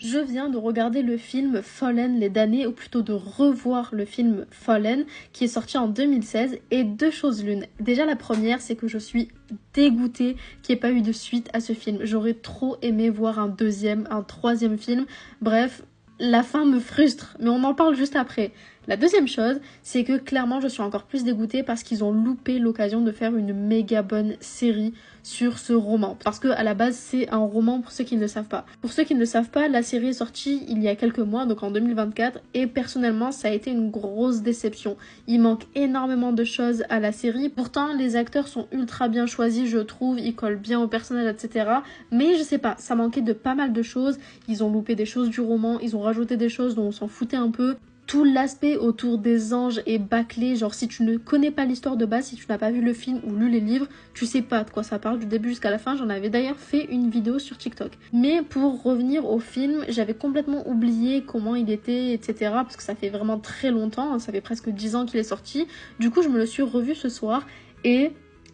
Je viens de regarder le film Fallen les damnés, ou plutôt de revoir le film Fallen qui est sorti en 2016 et deux choses l'une. Déjà la première, c'est que je suis dégoûtée qu'il n'y ait pas eu de suite à ce film. J'aurais trop aimé voir un deuxième, un troisième film. Bref, la fin me frustre, mais on en parle juste après. La deuxième chose, c'est que clairement je suis encore plus dégoûtée parce qu'ils ont loupé l'occasion de faire une méga bonne série sur ce roman. Parce que à la base c'est un roman pour ceux qui ne le savent pas. Pour ceux qui ne le savent pas, la série est sortie il y a quelques mois, donc en 2024, et personnellement ça a été une grosse déception. Il manque énormément de choses à la série, pourtant les acteurs sont ultra bien choisis je trouve, ils collent bien au personnage etc. Mais je sais pas, ça manquait de pas mal de choses, ils ont loupé des choses du roman, ils ont rajouté des choses dont on s'en foutait un peu. Tout l'aspect autour des anges est bâclé, genre si tu ne connais pas l'histoire de base, si tu n'as pas vu le film ou lu les livres, tu sais pas de quoi ça parle du début jusqu'à la fin. J'en avais d'ailleurs fait une vidéo sur TikTok. Mais pour revenir au film, j'avais complètement oublié comment il était, etc. Parce que ça fait vraiment très longtemps, ça fait presque 10 ans qu'il est sorti. Du coup je me le suis revu ce soir et...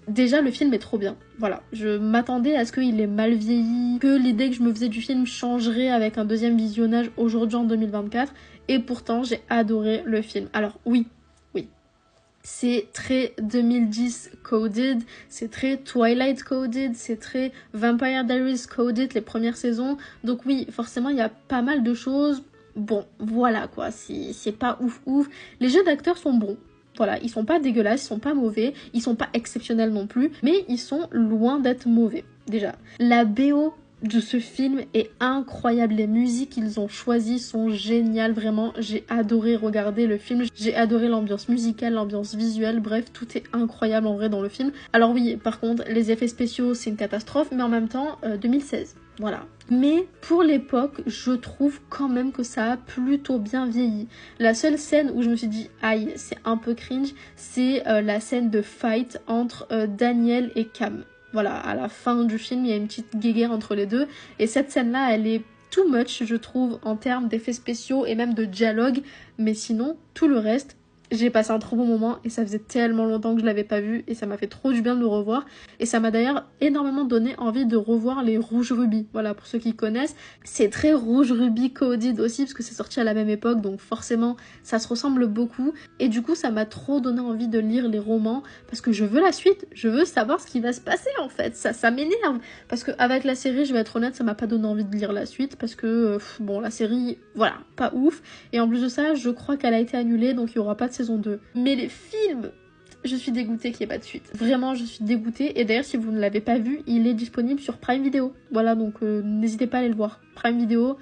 déjà, le film est trop bien. Voilà, je m'attendais à ce qu'il ait mal vieilli, que l'idée que je me faisais du film changerait avec un deuxième visionnage aujourd'hui en 2024. Et pourtant, j'ai adoré le film. Alors oui, c'est très 2010 coded, c'est très Twilight coded, c'est très Vampire Diaries coded, les premières saisons. Donc oui, forcément, il y a pas mal de choses. Bon, voilà quoi, c'est pas ouf. Les jeux d'acteurs sont bons. Voilà, ils sont pas dégueulasses, ils sont pas mauvais, ils sont pas exceptionnels non plus, mais ils sont loin d'être mauvais, déjà. La BO de ce film est incroyable, les musiques qu'ils ont choisies sont géniales, vraiment, j'ai adoré regarder le film, j'ai adoré l'ambiance musicale, l'ambiance visuelle, bref, tout est incroyable en vrai dans le film. Alors oui, par contre, les effets spéciaux, c'est une catastrophe, mais en même temps, 2016, voilà. Mais pour l'époque, je trouve quand même que ça a plutôt bien vieilli. La seule scène où je me suis dit aïe, c'est un peu cringe, c'est la scène de fight entre Daniel et Cam. Voilà, à la fin du film, il y a une petite guéguerre entre les deux. Et cette scène-là, elle est too much, je trouve, en termes d'effets spéciaux et même de dialogue. Mais sinon, tout le reste, j'ai passé un trop bon moment et ça faisait tellement longtemps que je l'avais pas vu et ça m'a fait trop du bien de le revoir. Et ça m'a d'ailleurs énormément donné envie de revoir les Rouges Rubis. Voilà, pour ceux qui connaissent, c'est très Rouge Rubis coded aussi parce que c'est sorti à la même époque, donc forcément ça se ressemble beaucoup. Et du coup, ça m'a trop donné envie de lire les romans parce que je veux la suite, je veux savoir ce qui va se passer en fait. Ça m'énerve parce que avec la série, je vais être honnête, ça m'a pas donné envie de lire la suite parce que bon, la série, voilà, pas ouf. Et en plus de ça, je crois qu'elle a été annulée, donc il y aura pas de saison 2. Mais les films, je suis dégoûtée qu'il n'y ait pas de suite. Vraiment, je suis dégoûtée. Et d'ailleurs, si vous ne l'avez pas vu, il est disponible sur Prime Video. Voilà, donc n'hésitez pas à aller le voir. Prime Video,